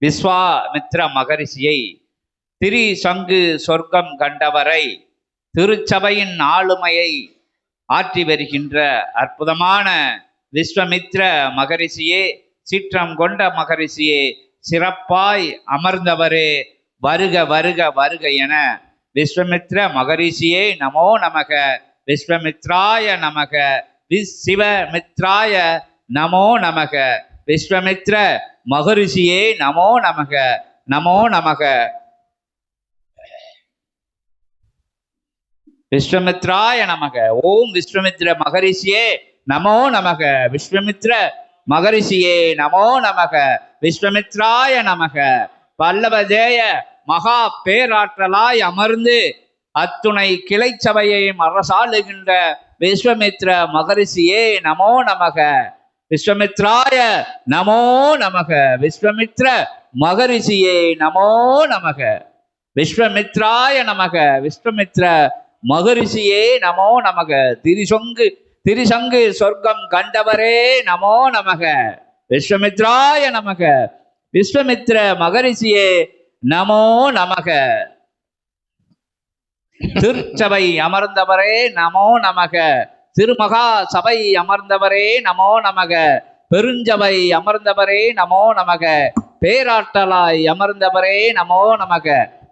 விஸ்வாமித்ர மகரிஷியை திரிசங்கு சொர்க்கம் கண்டவரை திருச்சபையின் ஆளுமையை ஆற்றி வருகின்ற அற்புதமான விஸ்வாமித்ர மகரிஷியே, சீற்றம் கொண்ட மகரிஷியே, சிறப்பாய் அமர்ந்தவரே, வருக வருக வருக என விஸ்வாமித்ர மகரிஷியே நமோ நமக, விஸ்வாமித்ராய நமக, சிவமித்ராய நமோ நமக, விஸ்வாமித்ர மகரிஷியே நமோ நமக, நமோ நமக. விஸ்வாமித்ராய நமக. ஓம் விஸ்வாமித்ர மகரிஷியே நமோ நமக, விஸ்வாமித்ர மகரிஷியே நமோ நமக, விஸ்வாமித்ராய நமக. பல்லவதேய மகா பேராற்றலாய் அமர்ந்து அத்துணை கிளை சபையையும் அரசாளுகின்ற விஸ்வாமித்ர மகரிஷியே நமோ நமக, விஸ்வாமித்ராய நமோ நமக, விஸ்வாமித்ர மகரிஷியே நமோ நமக, விஸ்வாமித்ராய நமக, விஸ்வாமித்ர மகரிஷியே நமோ நமக. திரிசங்கு சொர்க்கம் கண்டவரே நமோ நமக, விஸ்வாமித்ராய நமக, விஸ்வாமித்ர மகரிஷியே நமோ நமக. திருச்சபை அமர்ந்தவரே நமோ நமக, திருமகா சபை அமர்ந்தவரே நமோ நமக, பெருஞ்சபை அமர்ந்தவரே நமோ நமக, பேராற்றலாய் அமர்ந்தவரே நமோ நமக,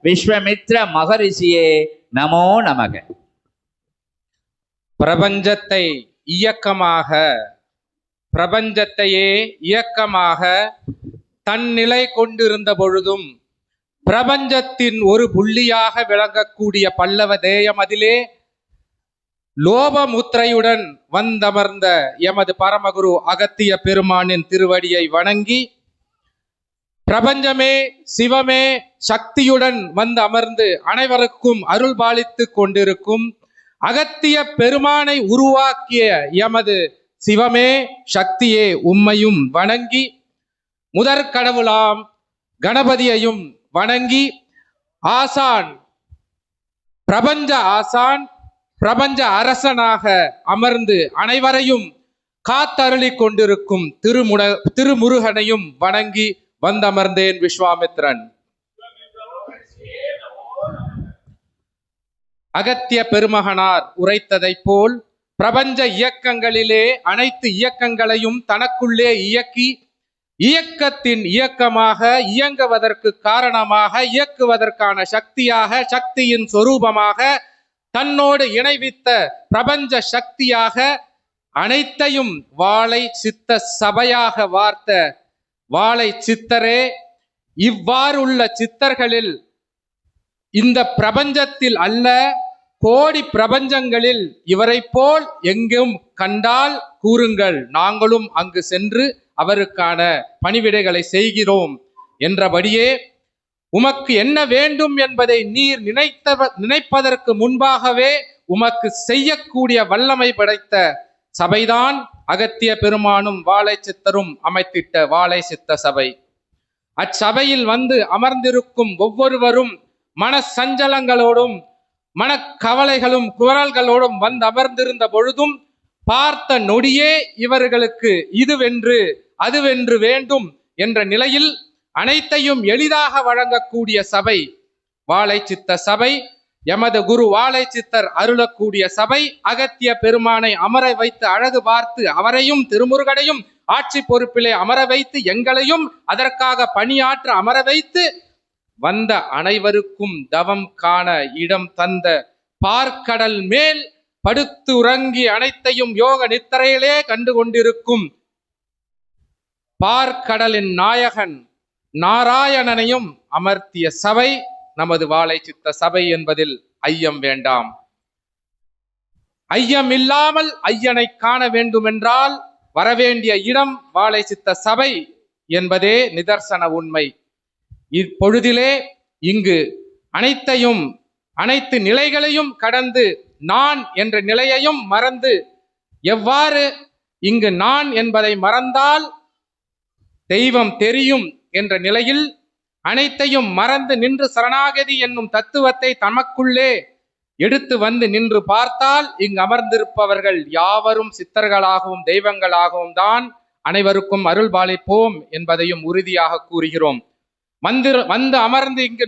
விஸ்வாமித்ர மகரிஷியே நமோ நமக. பிரபஞ்சத்தை பிரபஞ்சத்தையே இயக்கமாக தன்னிலை கொண்டிருந்த பொழுதும் பிரபஞ்சத்தின் ஒரு புள்ளியாக விளங்கக்கூடிய பல்லவ தேயம் அதிலே லோபமுத்திரையுடன் வந்தமர்ந்த எமது பரமகுரு அகத்திய பெருமானின் திருவடியை வணங்கி, பிரபஞ்சமே சிவமே சக்தியுடன் வந்து அமர்ந்து அனைவருக்கும் அருள் பாலித்து கொண்டிருக்கும் அகத்திய பெருமானை உருவாக்கிய எமது சிவமே சக்தியே உம்மையும் வணங்கி, முதற்கடவுளாம் கணபதியையும் வணங்கி, பிரபஞ்ச அரசனாக அமர்ந்து அனைவரையும் காத்தருளி கொண்டிருக்கும் திருமுருகனையும் வணங்கி வந்தமர்ந்தேன். விஸ்வாமித்ரன். அகத்திய பெருமகனார் உரைத்ததை போல் பிரபஞ்ச இயக்கங்களிலே அனைத்து இயக்கங்களையும் தனக்குள்ளே இயக்கி, இயக்கத்தின் இயக்கமாக இயங்குவதற்கு காரணமாக, இயக்குவதற்கான சக்தியாக, சக்தியின் சொரூபமாக, தன்னோடு இணைவித்த பிரபஞ்ச சக்தியாக, அனைத்தையும் வாளை சித்த சபையாக வார்த்த வாளை சித்தரே, இவ்வாறுள்ள சித்தர்களில் இந்த பிரபஞ்சத்தில் அல்ல, கோடி பிரபஞ்சங்களில் இவரை போல் எங்கும் கண்டால் கூறுங்கள், நாங்களும் அங்கு சென்று அவருக்கான பணிவிடைகளை செய்கிறோம் என்றபடியே, உமக்கு என்ன வேண்டும் என்பதை நீர் நினைப்பதற்கு முன்பாகவே உமக்கு செய்யக்கூடிய வல்லமை படைத்த சபைதான் அகத்திய பெருமானும் வாழை சித்தரும் அமைத்திட்ட வாழை சித்த சபை. அச்சபையில் வந்து அமர்ந்திருக்கும் ஒவ்வொருவரும் மன சஞ்சலங்களோடும் மனக்கவலைகளும் குரல்களோடும் வந்து அமர்ந்திருந்த பொழுதும் பார்த்த நொடியே இவர்களுக்கு இதுவென்று அதுவென்று வேண்டும் என்ற நிலையில் அனைத்தையும் எளிதாக வழங்கக்கூடிய சபை வாழை சித்த சபை. எமது குரு வாழை சித்தர் அருளக்கூடிய சபை. அகத்திய பெருமானை அமர வைத்து அழகு பார்த்து அவரையும் திருமுருகனையும் ஆட்சி பொறுப்பிலே அமர வைத்து எங்களையும் அதற்காக பணியாற்ற அமர வைத்து வந்த அனைவருக்கும் தவம் காண இடம் தந்த பார்க்கடல் மேல் படுத்து உறங்கி அனைத்தையும் யோக நித்திரையிலே கண்டு கொண்டிருக்கும் பார்க்கடலின் நாயகன் நாராயணனையும் அமர்த்திய சபை நமது வாழை சித்த சபை என்பதில் ஐயம் வேண்டாம். ஐயம் இல்லாமல் ஐயனை காண வேண்டுமென்றால் வரவேண்டிய இடம் வாழை சித்த சபை என்பதே நிதர்சன உண்மை. இப்பொழுதிலே இங்கு அனைத்து நிலைகளையும் கடந்து நான் என்ற நிலையையும் மறந்து, எவ்வாறு இங்கு நான் என்பதை மறந்தால் தெய்வம் தெரியும் என்ற நிலையில் அனைத்தையும் மறந்து நின்று சரணாகதி என்னும் தத்துவத்தை தமக்குள்ளே எடுத்து வந்து நின்று பார்த்தால் இங்கு அமர்ந்திருப்பவர்கள் யாவரும் சித்தர்களாகவும் தெய்வங்களாகவும் தான் அனைவருக்கும் அருள் பாலிப்போம் என்பதையும் உறுதியாக கூறுகிறோம். வந்து அமர்ந்து இங்கு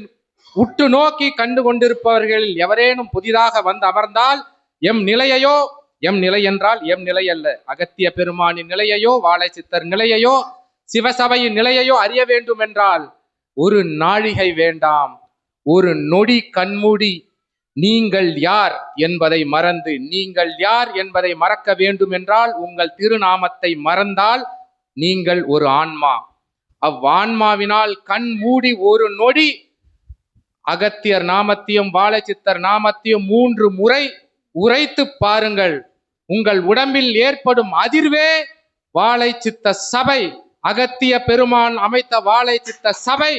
உற்று நோக்கி கண்டு கொண்டிருப்பவர்களில் எவரேனும் புதிதாக வந்து அமர்ந்தால் எம் நிலையையோ, எம் நிலை என்றால் எம் நிலை அல்ல, அகத்திய பெருமானின் நிலையையோ, வாழை சித்தர் நிலையையோ, சிவசபையின் நிலையையோ அறிய வேண்டும் என்றால் ஒரு நாழிகை வேண்டாம், ஒரு நொடி கண்மூடி நீங்கள் யார் என்பதை மறந்து, நீங்கள் யார் என்பதை மறக்க வேண்டும் என்றால் உங்கள் திருநாமத்தை மறந்தால் நீங்கள் ஒரு ஆன்மா. அவ்வான்மாவினால் கண் மூடி ஒரு நொடி அகத்தியர் நாமத்தையும் வாழை சித்தர் நாமத்தையும் 3 முறை உரைத்து பாருங்கள். உங்கள் உடம்பில் ஏற்படும் அதிர்வே வாழை சித்த சபை, அகத்திய பெருமான் அமைத்த வாழை சித்த சபை,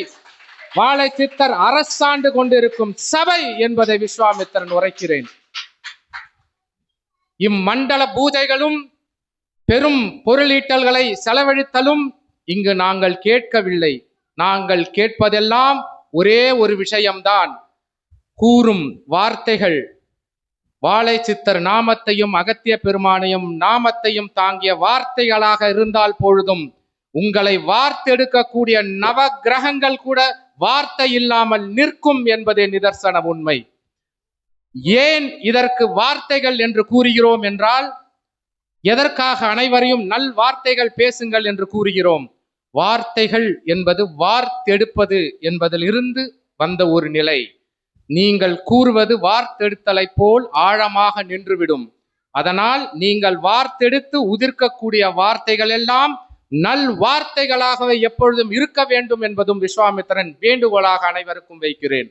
வாழை சித்தர் அரசாண்டு கொண்டிருக்கும் சபை என்பதை விஸ்வாமித்திரன் உரைக்கிறேன். இம்மண்டல பூஜைகளும் பெரும் பொருளீட்டல்களை செலவழித்தலும் இங்கு நாங்கள் கேட்கவில்லை. நாங்கள் கேட்பதெல்லாம் ஒரே ஒரு விஷயம்தான், கூறும் வார்த்தைகள். வாழை சித்தர் நாமத்தையும் அகத்திய பெருமானையும் நாமத்தையும் தாங்கிய வார்த்தைகளாக இருந்தால் பொழுதும் உங்களை வார்த்தெடுக்கக்கூடிய நவ கிரகங்கள் கூட வார்த்தை இல்லாமல் நிற்கும் என்பதே நிதர்சன உண்மை. ஏன் இதற்கு வார்த்தைகள் என்று கூறுகிறோம் என்றால், எதற்காக அனைவரையும் நல் வார்த்தைகள் பேசுங்கள் என்று கூறுகிறோம்? வார்த்தைகள் என்பது வார்த்தெடுப்பது என்பதிலிருந்து வந்த ஒரு நிலை. நீங்கள் கூறுவது வார்த்தெடுத்தலை போல் ஆழமாக நின்றுவிடும். அதனால் நீங்கள் வார்த்தெடுத்து உதிர்க்கக்கூடிய வார்த்தைகள் எல்லாம் நல் வார்த்தைகளாகவே எப்பொழுதும் இருக்க வேண்டும் என்பதும் விஸ்வாமித்திரன் வேண்டுகோளாக அனைவருக்கும் வைக்கிறேன்.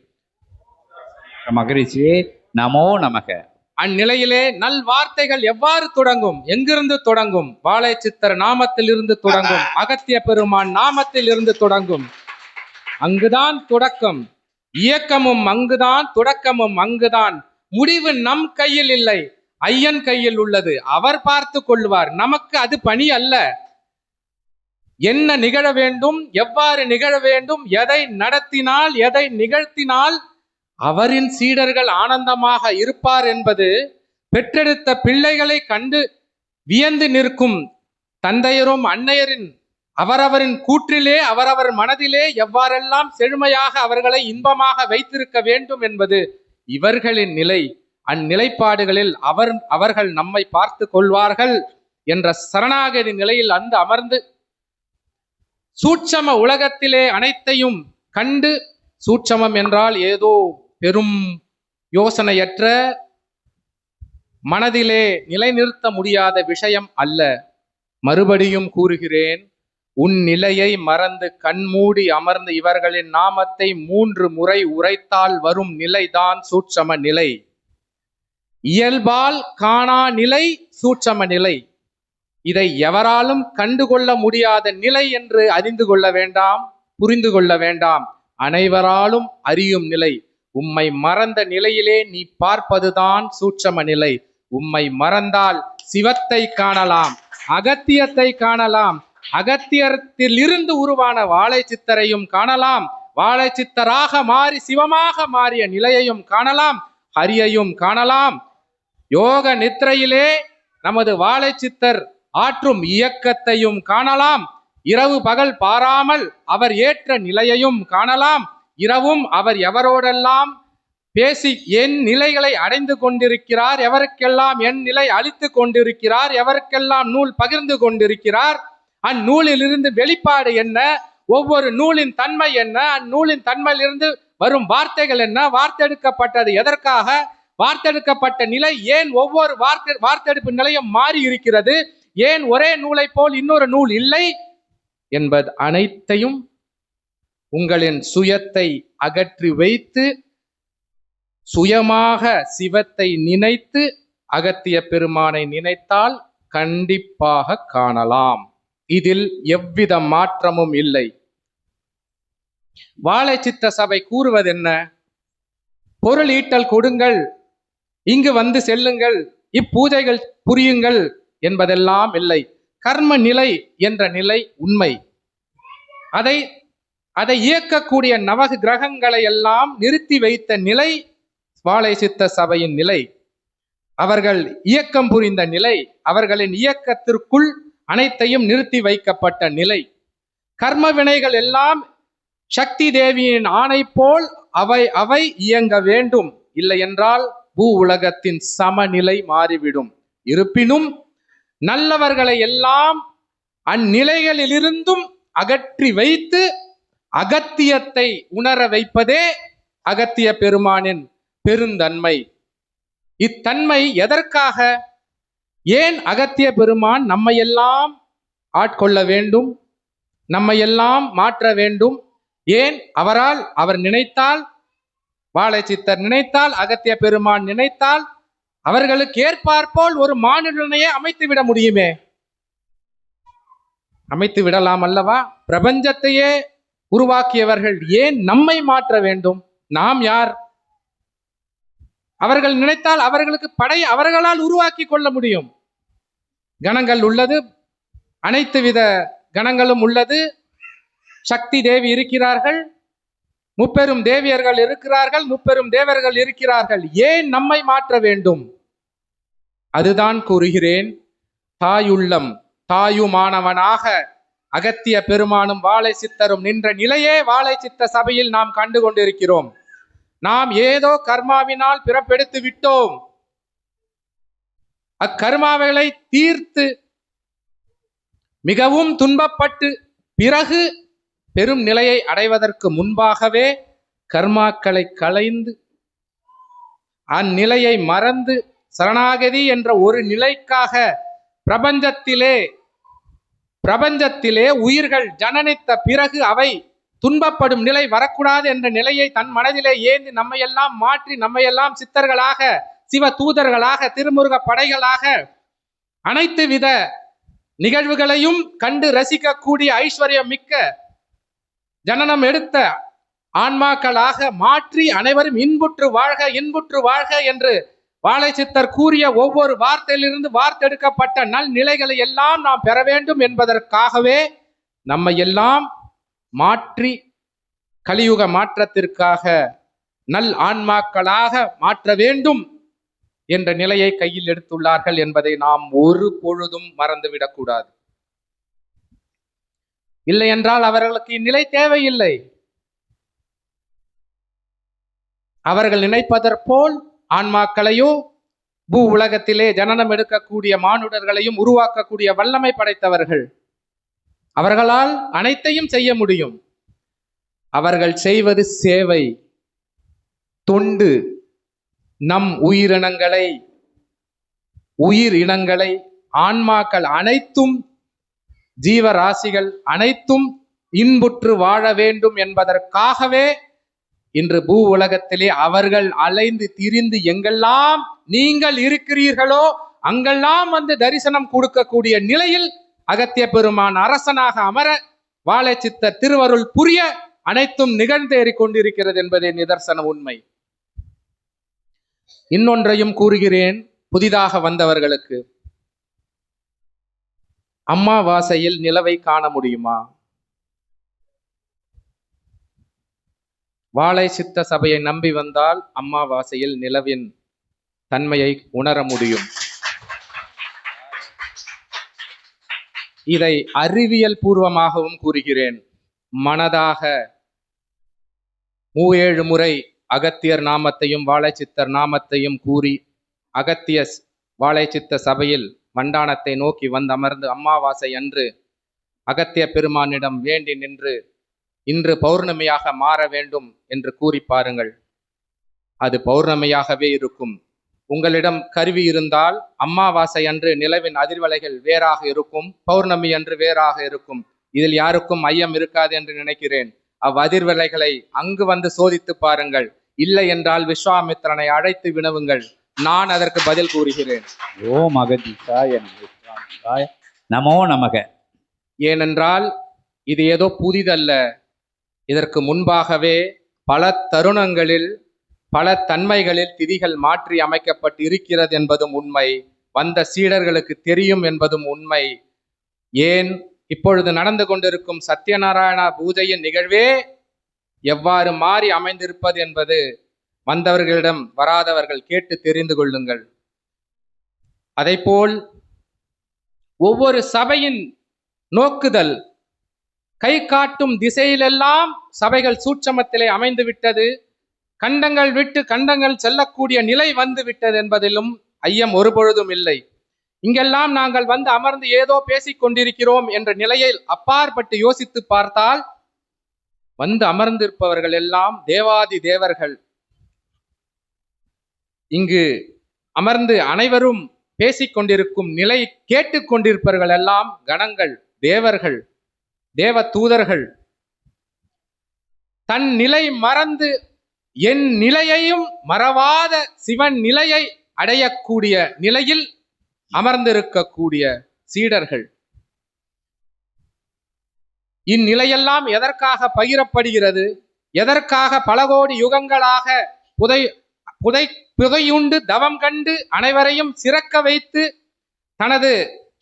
மகரிஷியே நமோ நமக. அந்நிலையிலே நல் வார்த்தைகள் எவ்வாறு தொடங்கும்? எங்கிருந்து தொடங்கும்? வாழை சித்தர் நாமத்தில் இருந்து தொடங்கும், அகத்திய பெருமான் நாமத்தில் இருந்து தொடங்கும். அங்குதான் தொடக்கம், இயக்கமும் அங்குதான், தொடக்கமும் அங்குதான். முடிவு நம் கையில் இல்லை, ஐயன் கையில் உள்ளது. அவர் பார்த்து கொள்வார். நமக்கு அது பணி அல்ல. என்ன நிகழ வேண்டும், எவ்வாறு நிகழ வேண்டும், எதை நடத்தினால், எதை நிகழ்த்தினால் அவரின் சீடர்கள் ஆனந்தமாக இருப்பார் என்பது பெற்றெடுத்த பிள்ளைகளை கண்டு வியந்து நிற்கும் தந்தையரும் அன்னையரின் அவரவரின் கூற்றிலே, அவரவர் மனதிலே எவ்வாறெல்லாம் செழுமையாக அவர்களை இன்பமாக வைத்திருக்க வேண்டும் என்பது இவர்களின் நிலை. அந்நிலைப்பாடுகளில் அவர்கள் நம்மை பார்த்து கொள்வார்கள் என்ற சரணாகதி நிலையில் அந்த அமர்ந்து சூட்சம உலகத்திலே அனைத்தையும் கண்டு, சூட்சமம் என்றால் ஏதோ பெரும் யோசனையற்ற மனதிலே நிலைநிறுத்த முடியாத விஷயம் அல்ல. மறுபடியும் கூறுகிறேன், உன் நிலையை மறந்து கண்மூடி அமர்ந்து இவர்களின் நாமத்தை 3 முறை உரைத்தால் வரும் நிலைதான் சூட்சம நிலை. இயல்பால் காணா நிலை சூட்சம நிலை. இதை எவராலும் கண்டுகொள்ள முடியாத நிலை என்று அறிந்து கொள்ள வேண்டாம், புரிந்து கொள்ள வேண்டாம். அனைவராலும் அறியும் நிலை. உம்மை மறந்த நிலையிலே நீ பார்ப்பதுதான் சூட்சம நிலை. உம்மை மறந்தால் சிவத்தை காணலாம், அகத்தியத்தை காணலாம், அகத்தியத்தில் இருந்து உருவான வாழை சித்தரையும் காணலாம், வாழை சித்தராக மாறி சிவமாக மாறிய நிலையையும் காணலாம், ஹரியையும் காணலாம். யோக நித்திரையிலே நமது வாழை சித்தர் ஆற்றும் இயக்கத்தையும் காணலாம். இரவு பகல் பாராமல் அவர் ஏற்ற நிலையையும் காணலாம். இரவும் அவர் எவரோடெல்லாம் பேசி என் நிலைகளை அடைந்து கொண்டிருக்கிறார், எவருக்கெல்லாம் என் நிலை அளித்து கொண்டிருக்கிறார், எவருக்கெல்லாம் நூல் பகிர்ந்து கொண்டிருக்கிறார், அந்நூலிலிருந்து வெளிப்பாடு என்ன, ஒவ்வொரு நூலின் தன்மை என்ன, அந்நூலின் தன்மையிலிருந்து வரும் வார்த்தைகள் என்ன, வார்த்தெடுக்கப்பட்டது எதற்காக, வார்த்தெடுக்கப்பட்ட நிலை ஏன் ஒவ்வொரு வார்த்தெடுப்பு நிலையும் மாறி இருக்கிறது, ஏன் ஒரே நூலை போல் இன்னொரு நூல் இல்லை என்பது அனைத்தையும் உங்களின் சுயத்தை அகற்றி வைத்து சுயமாக சிவத்தை நினைத்து அகத்திய பெருமானை நினைத்தால் கண்டிப்பாக காணலாம். இதில் எவ்வித மாற்றமும் இல்லை. வாழை சித்த சபை கூறுவதென்ன? பொருள் ஈட்டல் கொடுங்கள், இங்கு வந்து செல்லுங்கள், இப்பூஜைகள் புரியுங்கள் என்பதெல்லாம் இல்லை. கர்ம நிலை என்ற நிலை உண்மை. அதை இயக்கக்கூடிய நவ கிரகங்களை எல்லாம் நிறுத்தி வைத்த நிலை வாழை சித்த சபையின் நிலை. அவர்கள் இயக்கம் புரிந்த நிலை, அவர்களின் இயக்கத்திற்குள் அனைத்தையும் நிறுத்தி வைக்கப்பட்ட நிலை. கர்ம வினைகள் எல்லாம் சக்தி தேவியின் ஆணை போல் அவை இயங்க வேண்டும். இல்லை என்றால் பூ உலகத்தின் சமநிலை மாறிவிடும். இருப்பினும் நல்லவர்களை எல்லாம் அந்நிலைகளிலிருந்தும் அகற்றி வைத்து அகத்தியத்தை உணர வைப்பதே அகத்திய பெருமானின் பெருந்தன்மை. இத்தன்மை எதற்காக? ஏன் அகத்திய பெருமான் நம்மையெல்லாம் ஆட்கொள்ள வேண்டும், நம்மையெல்லாம் மாற்ற வேண்டும்? ஏன் அவர் நினைத்தால், வாழைச்சித்தர் நினைத்தால், அகத்திய பெருமான் நினைத்தால் அவர்களுக்கு ஏற்பாற்போல் ஒரு மாநிலனையே அமைத்து விட முடியுமே. அமைத்து விடலாம் அல்லவா? பிரபஞ்சத்தையே உருவாக்கியவர்கள் ஏன் நம்மை மாற்ற வேண்டும்? நாம் யார்? அவர்கள் நினைத்தால் அவர்களுக்கு படை அவர்களால் உருவாக்கி கொள்ள முடியும். கணங்கள் உள்ளது, அனைத்து வித கணங்களும் உள்ளது. சக்தி தேவி இருக்கிறார்கள், முப்பெரும் தேவியர்கள் இருக்கிறார்கள், முப்பெரும் தேவர்கள் இருக்கிறார்கள். ஏன் நம்மை மாற்ற வேண்டும்? அதுதான் கூறுகிறேன். தாயுள்ளம் தாயுமானவனாக அகத்திய பெருமானும் வாழை சித்தரும் நின்ற நிலையே வாழை சித்த சபையில் நாம் கண்டு கொண்டிருக்கிறோம். நாம் ஏதோ கர்மாவினால் பிறப்பெடுத்து விட்டோம். அக்கர்மாவைகளை தீர்த்து மிகவும் துன்பப்பட்டு பிறகு பெரும் நிலையை அடைவதற்கு முன்பாகவே கர்மாக்களை களைந்து அந்நிலையை மறந்து சரணாகதி என்ற ஒரு நிலைக்காக பிரபஞ்சத்திலே உயிர்கள் ஜனனித்த பிறகு அவை துன்பப்படும் நிலை வரக்கூடாது என்ற நிலையை தன் மனதிலே ஏந்தி நம்மையெல்லாம் மாற்றி நம்மையெல்லாம் சித்தர்களாக, சிவ தூதர்களாக, திருமுருக படைகளாக அனைத்து வித நிகழ்வுகளையும் கண்டு ரசிக்கக்கூடிய ஐஸ்வர்யம் மிக்க ஜனனம் எடுத்த ஆன்மாக்களாக மாற்றி அனைவரும் இன்புற்று வாழ்க இன்புற்று வாழ்க என்று வாழை சித்தர் கூறிய ஒவ்வொரு வார்த்தையிலிருந்து வார்த்தெடுக்கப்பட்ட நல் நிலைகளை எல்லாம் நாம் பெற வேண்டும் என்பதற்காகவே நம்மை எல்லாம் மாற்றி கலியுக மாற்றத்திற்காக நல் ஆன்மாக்களாக மாற்ற வேண்டும் என்ற நிலையை கையில் எடுத்துள்ளார்கள் என்பதை நாம் ஒரு பொழுதும் மறந்துவிடக்கூடாது. இல்லை என்றால் அவர்களுக்கு இந்நிலை தேவையில்லை. அவர்கள் நினைப்பதற்போல் ஆன்மாக்களையோ பூ உலகத்திலே ஜனனம் எடுக்கக்கூடிய மானுடர்களையும் உருவாக்கக்கூடிய வல்லமை படைத்தவர்கள். அவர்களால் அனைத்தையும் செய்ய முடியும். அவர்கள் செய்வது சேவை, தொண்டு. நம் உயிரினங்களை ஆன்மாக்கள் அனைத்தும், ஜீவராசிகள் அனைத்தும் இன்புற்று வாழ வேண்டும் என்பதற்காகவே இன்று பூ உலகத்திலே அவர்கள் அலைந்து திரிந்து எங்கெல்லாம் நீங்கள் இருக்கிறீர்களோ அங்கெல்லாம் வந்து தரிசனம் கொடுக்கக்கூடிய நிலையில் அகத்திய பெருமான் அரசனாக அமர வாழை சித்தர் திருவருள் புரிய அனைத்தும் நிகழ்ந்தேறிக் கொண்டிருக்கிறது என்பதே நிதர்சன உண்மை. இன்னொன்றையும் கூறுகிறேன் புதிதாக வந்தவர்களுக்கு. அமாவாசையில் நிலவை காண முடியுமா? வாழை சித்த சபையை நம்பி வந்தால் அமாவாசையில் நிலவின் தன்மையை உணர முடியும். இதை அறிவியல் பூர்வமாகவும் கூறுகிறேன். மனதாக 37 முறை அகத்தியர் நாமத்தையும் வாழை சித்தர் நாமத்தையும் கூறி அகத்திய வாழை சித்த சபையில் வண்டானத்தை நோக்கி வந்தமர்ந்து அமாவாசை அன்று அகத்திய பெருமானிடம் வேண்டி நின்று இன்று பௌர்ணமியாக மாற வேண்டும் என்று கூறி பாருங்கள். அது பௌர்ணமியாகவே இருக்கும். உங்களிடம் கருவி இருந்தால் அமாவாசை அன்று நிலவின் அதிர்வலைகள் வேறாக இருக்கும், பௌர்ணமி அன்று வேறாக இருக்கும். இதில் யாருக்கும் ஐயம் இருக்காது என்று நினைக்கிறேன். அவ்வதிர்வலைகளை அங்கு வந்து சோதித்து பாருங்கள். இல்லை என்றால் விஸ்வாமித்திரனை அழைத்து வினவுங்கள். நான் அதற்கு பதில் கூறுகிறேன். ஓம் அகதீசாய நமோ நமக. ஏனென்றால் இது ஏதோ புதிதல்ல. இதற்கு முன்பாகவே பல தருணங்களில் பல தன்மைகளில் திதிகள் மாற்றி அமைக்கப்பட்டு இருக்கிறது என்பதும் உண்மை. வந்த சீடர்களுக்கு தெரியும் என்பதும் உண்மை. ஏன் இப்பொழுது நடந்து கொண்டிருக்கும் சத்யநாராயண பூஜையின் நிகழ்வே எவ்வாறு மாறி அமைந்திருப்பது என்பது வந்தவர்களிடம் வராதவர்கள் கேட்டு தெரிந்து கொள்ளுங்கள். அதைப்போல் ஒவ்வொரு சபையின் நோக்குதல் கை காட்டும் திசையிலெல்லாம் சபைகள் சூட்சமத்திலே அமைந்து விட்டது. கண்டங்கள் விட்டு கண்டங்கள் செல்லக்கூடிய நிலை வந்து விட்டது என்பதிலும் ஐயம் ஒருபொழுதும் இல்லை. இங்கெல்லாம் நாங்கள் வந்து அமர்ந்து ஏதோ பேசிக் கொண்டிருக்கிறோம் என்ற நிலையில் அப்பாற்பட்டு யோசித்து பார்த்தால் வந்து அமர்ந்திருப்பவர்கள் எல்லாம் தேவாதி தேவர்கள். இங்கு அமர்ந்து அனைவரும் பேசிக் கொண்டிருக்கும் நிலை கேட்டுக்கொண்டிருப்பவர்கள் எல்லாம் கணங்கள், தேவர்கள், தேவ தூதர்கள். தன் நிலை மறந்து என் நிலையையும் மறவாத சிவன் நிலையை அடையக்கூடிய நிலையில் அமர்ந்திருக்கக்கூடிய சீடர்கள். இந்நிலையெல்லாம் எதற்காக பகிரப்படுகிறது? எதற்காக பல கோடி யுகங்களாக புதையுண்டு தவம் கண்டு அனைவரையும் சிறக்க வைத்து தனது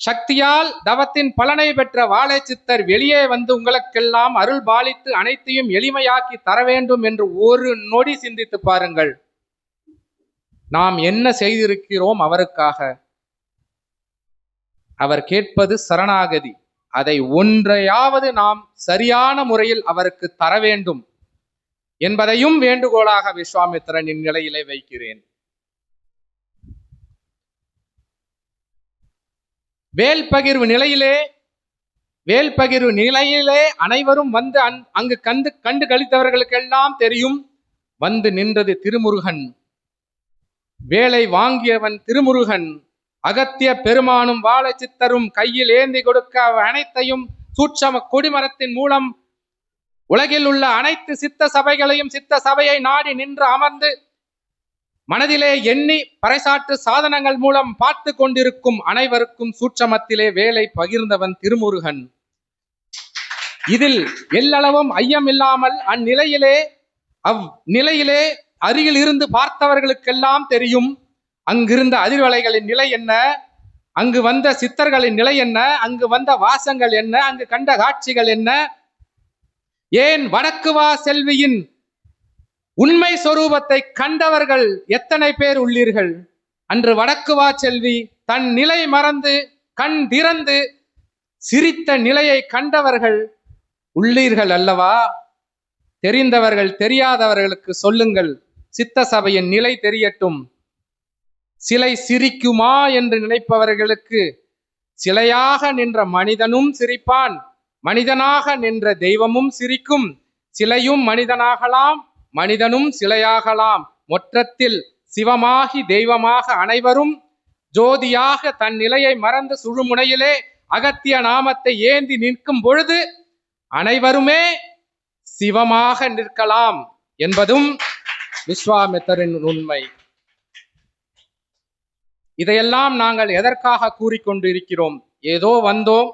சக்தியால் தவத்தின் பலனை பெற்ற வாழைச்சித்தர் வெளியே வந்து உங்களுக்கெல்லாம் அருள் பாலித்து அனைத்தையும் எளிமையாக்கி தர வேண்டும் என்று ஒரு நொடி சிந்தித்து பாருங்கள். நாம் என்ன செய்திருக்கிறோம் அவருக்காக? அவர் கேட்பது சரணாகதி. அதை ஒன்றையாவது நாம் சரியான முறையில் அவருக்கு தர வேண்டும் என்பதையும் வேண்டுகோளாக விஸ்வாமித்திரனின் நிலையிலே வைக்கிறேன். வேல் பகிர்வு நிலையிலே அனைவரும் வந்து அங்கு கண்டு கழித்தவர்களுக்கெல்லாம் தெரியும். வந்து நின்றது திருமுருகன். வேலை வாங்கியவன் திருமுருகன். அகத்திய பெருமானும் வாழைச்சித்தரும் கையில் ஏந்தி கொடுக்க அனைத்தையும் சூட்சம கொடிமரத்தின் மூலம் உலகில் உள்ள அனைத்து சித்த சபைகளையும் சித்த சபையை நாடி நின்று அமர்ந்து மனதிலே எண்ணி பறைசாற்று சாதனங்கள் மூலம் பார்த்து கொண்டிருக்கும் அனைவருக்கும் சூட்சமத்திலே வேலை பகிர்ந்தவன் திருமுருகன். இதில் எல்லளவும் ஐயம் இல்லாமல் அந்நிலையிலே அருகில் இருந்து பார்த்தவர்களுக்கெல்லாம் தெரியும் அங்கிருந்த அதிர்வலைகளின் நிலை என்ன, அங்கு வந்த சித்தர்களின் நிலை என்ன, அங்கு வந்த வாசங்கள் என்ன, அங்கு கண்ட காட்சிகள் என்ன. ஏன் வடக்குவா செல்வியின் உண்மை சொரூபத்தை கண்டவர்கள் எத்தனை பேர் உள்ளீர்கள்? அன்று வடக்குவா செல்வி தன் நிலை மறந்து கண் திறந்து சிரித்த நிலையை கண்டவர்கள் உள்ளீர்கள் அல்லவா? தெரிந்தவர்கள் தெரியாதவர்களுக்கு சொல்லுங்கள். சித்த சபையின் நிலை தெரியட்டும். சிலை சிரிக்குமா என்று நினைப்பவர்களுக்கு சிலையாக நின்ற மனிதனும் சிரிப்பான், மனிதனாக நின்ற தெய்வமும் சிரிக்கும். சிலையும் மனிதனாகலாம், மனிதனும் சிலையாகலாம். மொற்றத்தில் சிவமாகி தெய்வமாக அனைவரும் ஜோதியாக தன் நிலையை மறந்து சுழுமுனையிலே அகத்திய நாமத்தை ஏந்தி நிற்கும் பொழுது அனைவருமே சிவமாக நிற்கலாம் என்பதும் விஸ்வாமித்திரரின் உண்மை. இதையெல்லாம் நாங்கள் எதற்காக கூறிக்கொண்டு இருக்கிறோம்? ஏதோ வந்தோம்,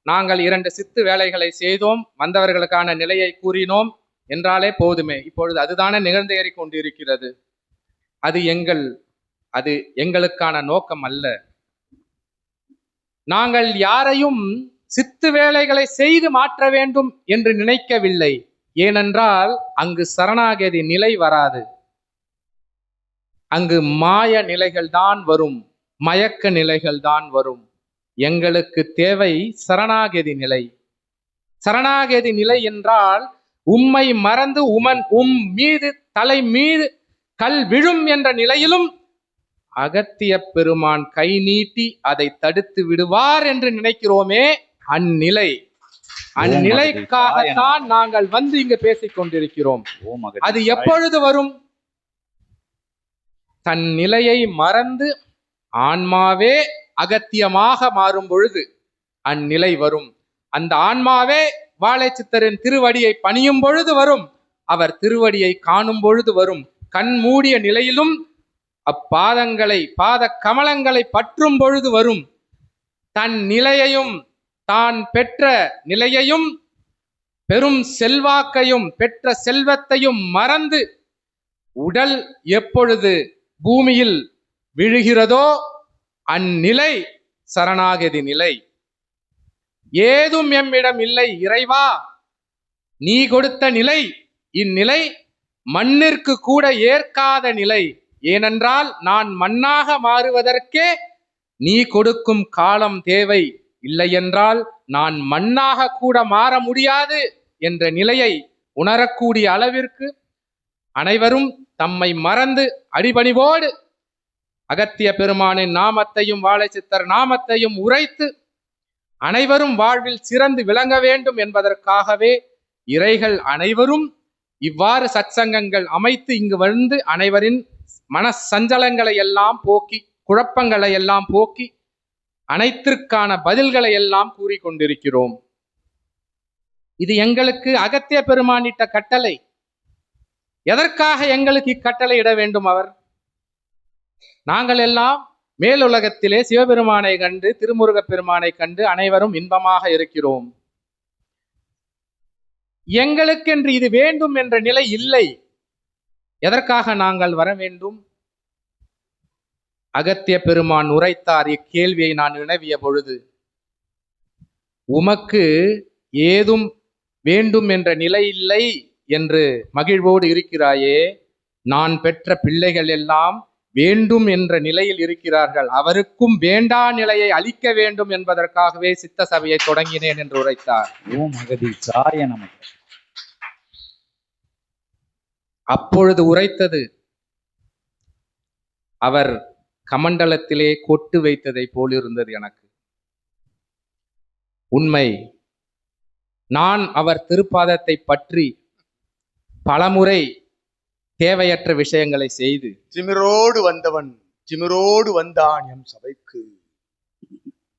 நாங்கள் 2 சித்து வேலைகளை செய்தோம், வந்தவர்களுக்கான நிலையை கூறினோம் என்றாலே போதுமே. இப்பொழுது அதுதானே நிகழ்ந்தேறி கொண்டிருக்கிறது. அது எங்களுக்கான நோக்கம் அல்ல. நாங்கள் யாரையும் சித்து வேலைகளை செய்து மாற்ற வேண்டும் என்று நினைக்கவில்லை. ஏனென்றால் அங்கு சரணாகதி நிலை வராது. அங்கு மாய நிலைகள் தான் வரும், மயக்க நிலைகள் தான் வரும். எங்களுக்கு தேவை சரணாகதி நிலை. சரணாகதி நிலை என்றால் உம்மை மறந்து உம் மீது தலை மீது கல் விழும் என்ற நிலையிலும் அகத்திய பெருமான் கை நீட்டி அதை தடுத்து விடுவார் என்று நினைக்கிறோமே, அந்நிலைக்காகத்தான் நாங்கள் வந்து இங்கு பேசிக் கொண்டிருக்கிறோம். அது எப்பொழுது வரும்? தன் நிலையை மறந்து ஆன்மாவே அகத்தியமாக மாறும் பொழுது அந்நிலை வரும். அந்த ஆன்மாவே வாழைச்சித்தரின் திருவடியை பணியும் பொழுது வரும். அவர் திருவடியை காணும் பொழுது வரும். கண் மூடிய நிலையிலும் பாத கமலங்களை பற்றும் பொழுது வரும். தன் நிலையையும் தான் பெற்ற நிலையையும் பெரும் செல்வாக்கையும் பெற்ற செல்வத்தையும் மறந்து உடல் எப்பொழுது பூமியில் விழுகிறதோ அந்நிலை சரணாகதி நிலை. ஏதும் எம்மிடம் இல்லை இறைவா, நீ கொடுத்த நிலை, இந்நிலை மண்ணிற்கு கூட ஏற்காத நிலை. ஏனென்றால் நான் மண்ணாக மாறுவதற்கே நீ கொடுக்கும் காலம் தேவை இல்லை என்றால் நான் மண்ணாக கூட மாற முடியாது என்ற நிலையை உணரக்கூடிய அளவிற்கு அனைவரும் தம்மை மறந்து அடிபணிவோடு அகத்திய பெருமானின் நாமத்தையும் வாழைச்சித்தர் நாமத்தையும் உரைத்து அனைவரும் வாழ்வில் சிறந்து விளங்க வேண்டும் என்பதற்காகவே இறைகள் அனைவரும் இவ்வாறு சத்சங்கங்கள் அமைத்து இங்கு வந்து அனைவரின் மன சஞ்சலங்களை எல்லாம் போக்கி, குழப்பங்களை எல்லாம் போக்கி, அனைத்திற்கான பதில்களை எல்லாம் கூறிக்கொண்டிருக்கிறோம். இது எங்களுக்கு அகத்திய பெருமானிட்ட கட்டளை. எதற்காக எங்களுக்கு இக்கட்டளை இட வேண்டும் அவர்? நாங்கள் எல்லாம் மேலுலகத்திலே சிவபெருமானை கண்டு, திருமுருகப் பெருமானை கண்டு அனைவரும் இன்பமாக இருக்கிறோம். எங்களுக்கென்று இது வேண்டும் என்ற நிலை இல்லை. எதற்காக நாங்கள் வர வேண்டும்? அகத்திய பெருமான் உரைத்தார் இக்கேள்வியை நான் வினவிய பொழுது, உமக்கு ஏதும் வேண்டும் என்ற நிலை இல்லை என்று மகிழ்வோடு இருக்கிறாயே, நான் பெற்ற பிள்ளைகள் எல்லாம் வேண்டும் என்ற நிலையில் இருக்கிறார்கள், அவருக்கும் வேண்டா நிலையை அளிக்க வேண்டும் என்பதற்காகவே சித்த சபையை தொடங்கினேன் என்று உரைத்தார். ஓம் அகதீசாய நமக. அப்பொழுது உரைத்தது அவர் கமண்டலத்திலே கொட்டு வைத்ததை போலிருந்தது எனக்கு. உண்மை, நான் அவர் திருப்பாதத்தை பற்றி பலமுறை தேவையற்ற விஷயங்களை செய்து திமிரோடு வந்தவன் திமிரோடு வந்தான் எம் சபைக்கு.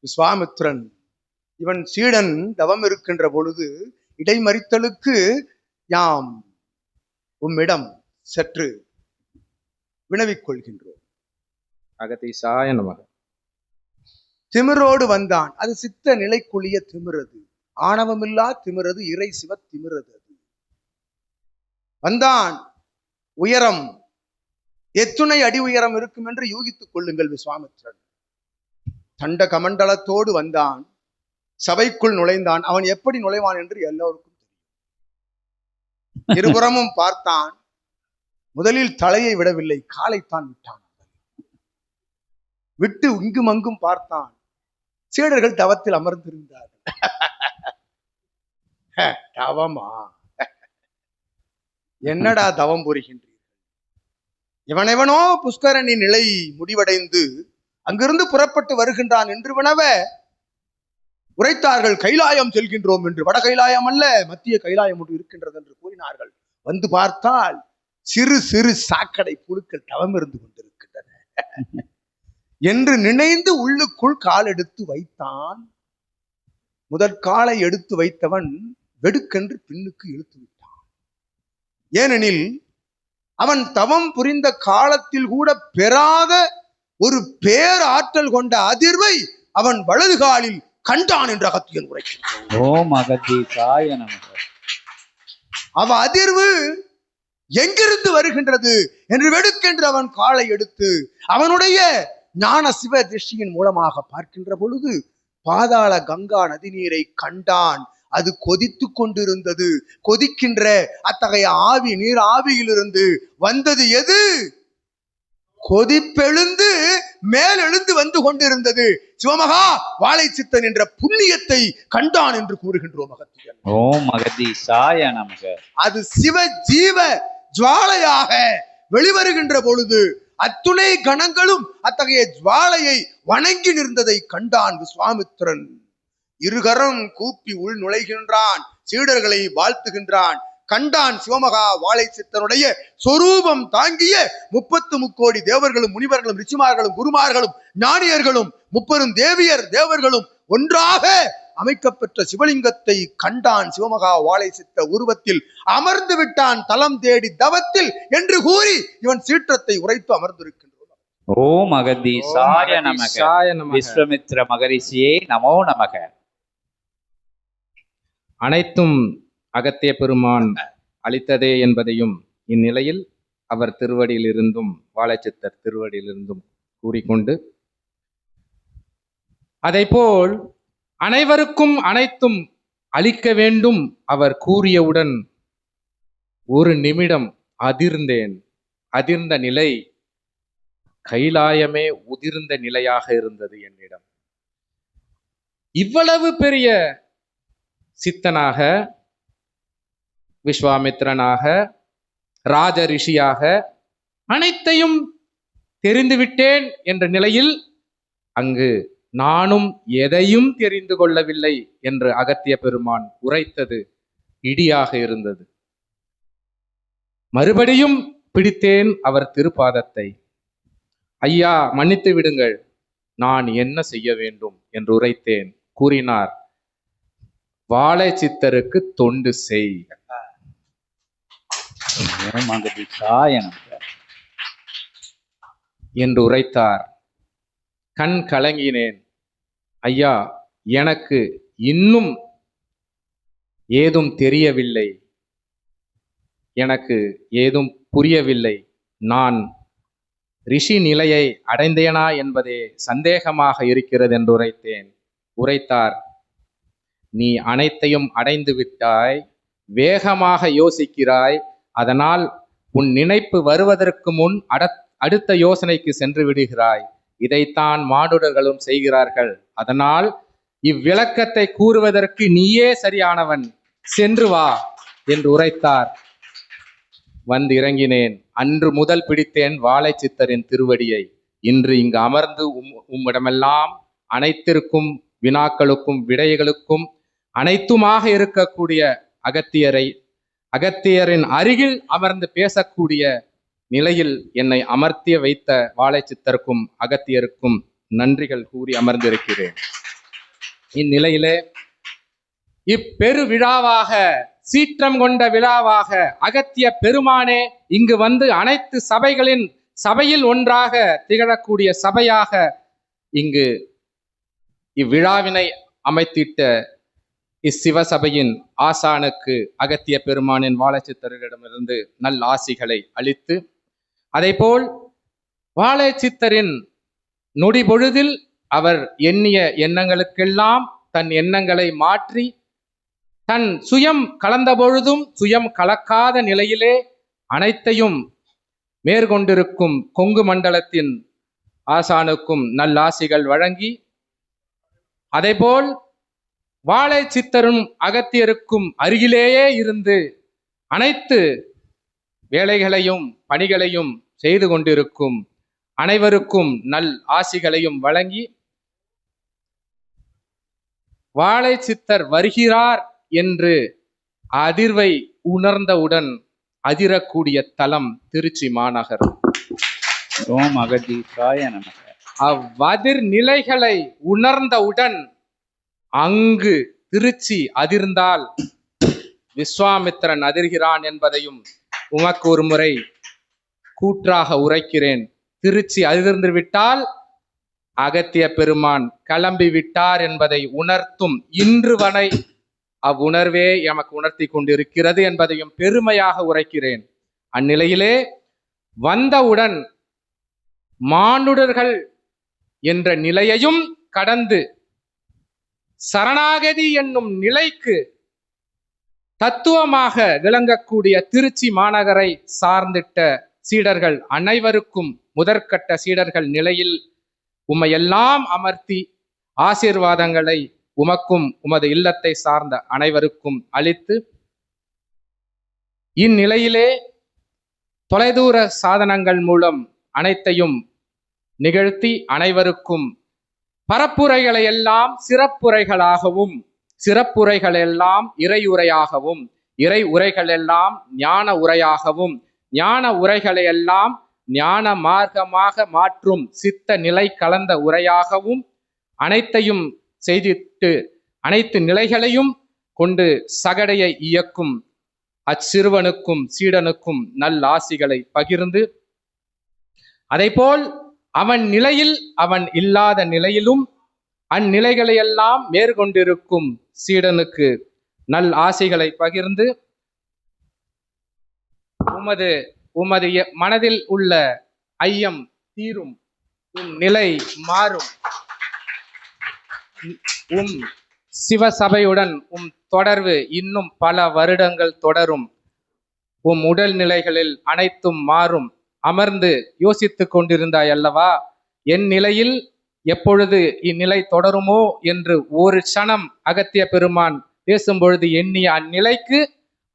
விஸ்வாமித்ரன் இவன் சீடன் தவம் இருக்கின்ற பொழுது இடைமறித்தலுக்கு யாம் உம்மிடம் சற்று வினவிக் கொள்கின்றோம். அகதீசாய நமக. திமிரோடு வந்தான், அது சித்த நிலைக்குள்ளிய திமிரது, ஆணவமில்லா திமிரது, இறை சிவ திமிரது. அது வந்தான். உயரம் எத்துணை அடி உயரம் இருக்கும் என்று யூகித்துக் கொள்ளுங்கள். விஸ்வாமித்ரன் தண்ட கமண்டலத்தோடு வந்தான், சபைக்குள் நுழைந்தான். அவன் எப்படி நுழைவான் என்று எல்லோருக்கும் தெரியும். இருபுறமும் பார்த்தான். முதலில் தலையை விடவில்லை, காலைத்தான் விட்டான். விட்டு இங்கும் அங்கும் பார்த்தான். சீடர்கள் தவத்தில் அமர்ந்திருந்தார்கள். தவமா? என்னடா தவம் புரிகின்றீர்கள்? எவனெவனோ புஷ்கரணி நிலை முடிவடைந்து அங்கிருந்து புறப்பட்டு வருகின்றான் என்று வினவ உரைத்தார்கள். கைலாயம் செல்கின்றோம் என்று. வட கைலாயம் அல்ல, மத்திய கைலாயம் ஒன்று இருக்கின்றது என்று கூறினார்கள். வந்து பார்த்தால் சிறு சிறு சாக்கடை புழுக்கள் தவம் இருந்து கொண்டிருக்கின்றன என்று நினைந்து உள்ளுக்குள் கால் எடுத்து வைத்தான். முதற்காலை எடுத்து வைத்தவன் வெடுக்கென்று பின்னுக்கு இழுத்து விட்டான். ஏனெனில் அவன் தவம் புரிந்த காலத்தில் கூட பெறாத ஒரு பேராற்றல் கொண்ட அதிர்வை அவன் வலது காலில் கண்டான் என்று அகத்தியன் உரைக்கின்றான். ஓம் அகதீசாய நமக. அவ அதிர்வு எங்கிருந்து வருகின்றது என்று வெடுக்கென்று அவன் காலை எடுத்து அவனுடைய ஞான சிவ திருஷ்டியின் மூலமாக பார்க்கின்ற பொழுது பாதாள கங்கா நதிநீரை கண்டான். அது கொதித்து கொண்டிருந்தது. கொதிக்கின்ற அத்தகைய ஆவி, நீர் ஆவியிலிருந்து வந்தது எது? கொதிப்பெழுந்து மேலெழுந்து வந்து கொண்டிருந்தது. சிவமகா வாழைச்சித்தன் என்ற புண்ணியத்தை கண்டான் என்று கூறுகின்றோம் அகத்தியன். ஓம் அகதீசாய நமக. அது சிவ ஜீவ ஜுவாலையாக வெளிவருகின்ற பொழுது அத்துணை கணங்களும் அத்தகைய ஜுவாலையை வணங்கி நின்றதை கண்டான் விஸ்வாமித்திரன். இருகரம் கூப்பி உள் நுழைகின்றான், சீடர்களை வாழ்த்துகின்றான். கண்டான் சிவமகா வாழைச்சித்தனுடைய சொரூபம் தாங்கிய 33 கோடி தேவர்களும் முனிவர்களும் ரிஷிமார்களும் குருமார்களும் ஞானியர்களும் 30 தேவியர் தேவர்களும் ஒன்றாக அமைக்கப்பெற்ற சிவலிங்கத்தை கண்டான். சிவமகா வாழைச்சித்த உருவத்தில் அமர்ந்து விட்டான், தலம் தேடி தவத்தில் என்று கூறி இவன் சீற்றத்தை உரைத்து அமர்ந்திருக்கின்றோம். ஓம் அகதீசாய நமக. விஸ்வாமித்ர மகரிஷியே நமோ நமக. அனைத்தும் அகத்திய பெருமான் அளித்ததே என்பதையும் இந்நிலையில் அவர் திருவடியிலிருந்தும் வாழைச்சித்தர் திருவடியிலிருந்தும் கூறிக்கொண்டு, அதைப்போல் அனைவருக்கும் அனைத்தும் அளிக்க வேண்டும் அவர் கூறியவுடன் ஒரு நிமிடம் அதிர்ந்தேன். அதிர்ந்த நிலை கைலாயமே உதிர்ந்த நிலையாக இருந்தது என்னிடம். இவ்வளவு பெரிய சித்தனாக, விஸ்வாமித்திரனாக, ராஜ ரிஷியாக அனைத்தையும் தெரிந்துவிட்டேன் என்ற நிலையில் அங்கு நானும் எதையும் தெரிந்து கொள்ளவில்லை என்று அகத்திய பெருமான் உரைத்தது இடியாக இருந்தது. மறுபடியும் பிடித்தேன் அவர் திருப்பாதத்தை. ஐயா, மன்னித்து விடுங்கள், நான் என்ன செய்ய வேண்டும் என்று உரைத்தேன். கூறினார், வாழை சித்தருக்கு தொண்டு செய். ஓம் அகதீசாய நமக என்று உரைத்தார். கண் கலங்கினேன். ஐயா, எனக்கு இன்னும் ஏதும் தெரியவில்லை, எனக்கு ஏதும் புரியவில்லை. நான் ரிஷி நிலையை அடைந்தேனா என்பதே சந்தேகமாக இருக்கிறது என்று உரைத்தேன். உரைத்தார், நீ அனைத்தையும் அடைந்து விட்டாய், வேகமாக யோசிக்கிறாய், அதனால் உன் நினைப்பு வருவதற்கு முன் அடுத்த யோசனைக்கு சென்று விடுகிறாய். இதைத்தான் மானுடர்களும் செய்கிறார்கள். அதனால் இவ்விளக்கத்தை கூறுவதற்கு நீயே சரியானவன், சென்று வா என்று உரைத்தார். வந்து இறங்கினேன். அன்று முதல் பிடித்தேன் வாழை சித்தரின் திருவடியை. இன்று இங்கு அமர்ந்து உம்மிடமெல்லாம் அனைத்திற்கும் வினாக்களுக்கும் விடைகளுக்கும் அனைத்துமாக இருக்கக்கூடிய அகத்தியரின் அருகில் அமர்ந்து பேசக்கூடிய நிலையில் என்னை அமர்த்திய வைத்த வாழை சித்தருக்கும் அகத்தியருக்கும் நன்றிகள் கூறி அமர்ந்திருக்கிறேன். இந்நிலையிலே இப்பெரு விழாவாக, சீற்றம் கொண்ட விழாவாக அகத்திய பெருமானே இங்கு வந்து அனைத்து சபையில் ஒன்றாக திகழக்கூடிய சபையாக இங்கு இவ்விழாவினை அமைத்திட்ட இச்சிவசபையின் ஆசானுக்கு அகத்திய பெருமானின் வாழைச்சித்தரிடமிருந்து நல் ஆசிகளை அளித்து, அதைப்போல் வாழைச்சித்தரின் நொடி பொழுதில் அவர் எண்ணிய எண்ணங்களுக்கெல்லாம் தன் எண்ணங்களை மாற்றி, தன் சுயம் கலந்த பொழுதும் சுயம் கலக்காத நிலையிலே அனைத்தையும் மேற்கொண்டிருக்கும் கொங்கு மண்டலத்தின் ஆசானுக்கும் நல்லாசிகள் வழங்கி, அதைப்போல் வாழை சித்தரும் அகத்தியருக்கும் அருகிலேயே இருந்து அனைத்து வேலைகளையும் பணிகளையும் செய்து கொண்டிருக்கும் அனைவருக்கும் நல் ஆசிகளையும் வழங்கி, வாழை சித்தர் வருகிறார் என்று அதிர்வை உணர்ந்தவுடன் அதிரக்கூடிய தலம் திருச்சி மாநகர். ஓம் அகதீசாய நமக. அவ்வதிர் நிலைகளை உணர்ந்தவுடன் அங்கு திருச்சி அதிர்ந்தால் விஸ்வாமித்திரன் அதிர்கிறான் என்பதையும் உமக்கு ஒரு முறை கூற்றாக உரைக்கிறேன். திருச்சி அதிர்ந்து விட்டால் அகத்திய பெருமான் கிளம்பி விட்டார் என்பதை உணர்த்தும் இன்று வரை அவ்வுணர்வே எமக்கு உணர்த்தி கொண்டிருக்கிறது என்பதையும் பெருமையாக உரைக்கிறேன். அந்நிலையிலே வந்தவுடன் மானுடர்கள் என்ற நிலையையும் கடந்து சரணாகதி என்னும் நிலைக்கு தத்துவமாக விளங்கக்கூடிய திருச்சி மாநகரை சார்ந்திட்ட சீடர்கள் அனைவருக்கும் முதற்கட்ட சீடர்கள் நிலையில் உம்மையெல்லாம் அமர்த்தி ஆசீர்வாதங்களை உமக்கும் உமது இல்லத்தை சார்ந்த அனைவருக்கும் அளித்து, இந்நிலையிலே தொலைதூர சாதனங்கள் மூலம் அனைத்தையும் நிகழ்த்தி அனைவருக்கும் பரப்புரைகளை எல்லாம் சிறப்புரைகளாகவும், சிறப்புரைகள் எல்லாம் இறையுரையாகவும், இறை உரைகள் எல்லாம் ஞான உரையாகவும், ஞான உரைகளை எல்லாம் ஞான மார்க்கமாக மாற்றும் சித்த நிலை கலந்த உரையாகவும் அனைத்தையும் செய்திட்டு அனைத்து நிலைகளையும் கொண்டு சகடையை இயக்கும் அச்சிறுவனுக்கும் சீடனுக்கும் நல் ஆசிகளை பகிர்ந்து, அதைப்போல் அவன் நிலையில் அவன் இல்லாத நிலையிலும் அந்நிலைகளையெல்லாம் மேற்கொண்டிருக்கும் சீடனுக்கு நல் ஆசிகளை பகிர்ந்து, உமது மனதில் உள்ள ஐயம் தீரும், உம் நிலை மாறும், சிவசபையுடன் தொடர்பு இன்னும் பல வருடங்கள் தொடரும், உடல் நிலைகளில் அனைத்தும் மாறும். அமர்ந்து யோசித்துக் கொண்டிருந்தாய் அல்லவா, என் நிலையில் எப்பொழுது இந்நிலை தொடருமோ என்று ஒரு க்ஷணம் அகத்திய பெருமான் பேசும்பொழுது எண்ணிய அந்நிலைக்கு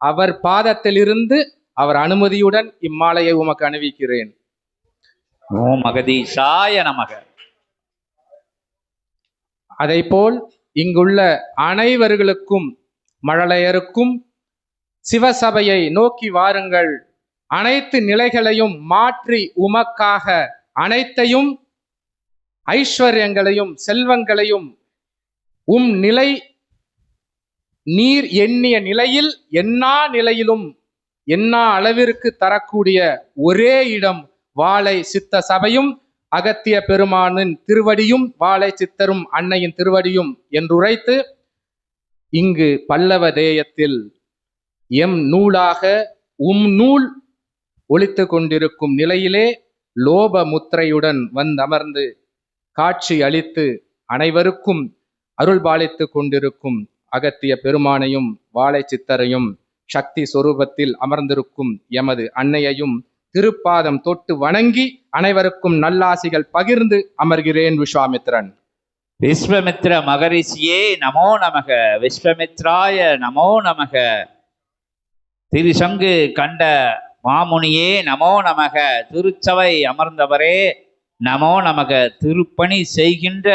அவர் பாதத்திலிருந்து அவர் அனுமதியுடன் இம்மாலையை உமக்கு அணிவிக்கிறேன். ஓம் அகதீசாய நமக. அதைப்போல் இங்குள்ள அனைவர்களுக்கும், மழலையருக்கும் சிவசபையை நோக்கி வாருங்கள், அனைத்து நிலைகளையும் மாற்றி உமக்காக அனைத்தையும் ஐஸ்வர்யங்களையும் செல்வங்களையும் நிலை நீர் எண்ணிய நிலையில் எண்ணா நிலையிலும் எண்ணா அளவிற்கு தரக்கூடிய ஒரே இடம் வாழை சித்த சபையும் அகத்திய பெருமானின் திருவடியும் வாழை சித்தரும் அன்னையின் திருவடியும் என்றுரைத்து இங்கு பல்லவ தேயத்தில் எம் நூலாக நூல் ஒலித்து கொண்டிருக்கும் நிலையிலே லோப முத்திரையுடன் வந்தமர்ந்து காட்சி அளித்து அனைவருக்கும் அருள் பாலித்து கொண்டிருக்கும் அகத்திய பெருமானையும் வாழை சித்தரையும் சக்தி சொரூபத்தில் அமர்ந்திருக்கும் எமது அன்னையையும் திருப்பாதம் தொட்டு வணங்கி அனைவருக்கும் நல்லாசிகள் பகிர்ந்து அமர்கிறேன். விஸ்வாமித்திரன். விஸ்வமித்ர மகரிஷியே நமோ நமக. விஸ்வமித்ராய நமோ நமக. திருசங்கு கண்ட மாமுனியே நமோ நமக. திருச்சபை அமர்ந்தவரே நமோ நமக. திருப்பணி செய்கின்ற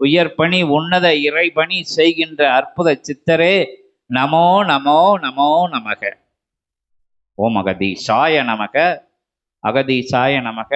உயர்பணி உன்னத இறைபணி செய்கின்ற அற்புத சித்தரே நமோ நமோ நமோ நமக. ஓம் அகதீசாய நமக. அகதீசாய நமக.